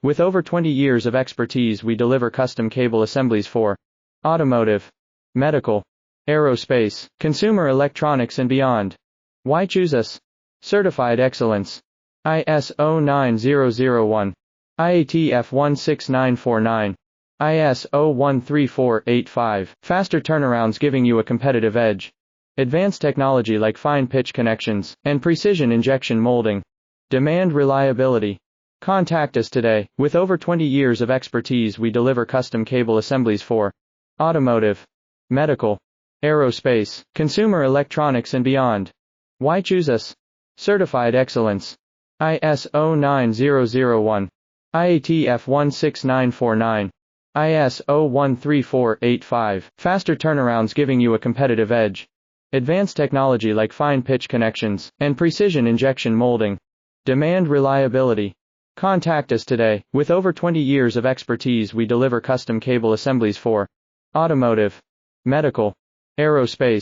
With over 20 years of expertise, we deliver custom cable assemblies for automotive, medical, aerospace, consumer electronics and beyond. Why choose us? Certified excellence. ISO 9001, IATF 16949, ISO 13485. Faster turnarounds giving you a competitive edge. Advanced technology like fine pitch connections and precision injection molding. Demand reliability. Contact us today. With over 20 years of expertise, we deliver custom cable assemblies for automotive, medical, aerospace, consumer electronics and beyond. Why choose us? Certified excellence. ISO 9001, IATF 16949, ISO 13485. Faster turnarounds giving you a competitive edge. Advanced technology like fine pitch connections and precision injection molding. Demand reliability. Contact us today. With over 20 years of expertise, we deliver custom cable assemblies for automotive, medical, aerospace,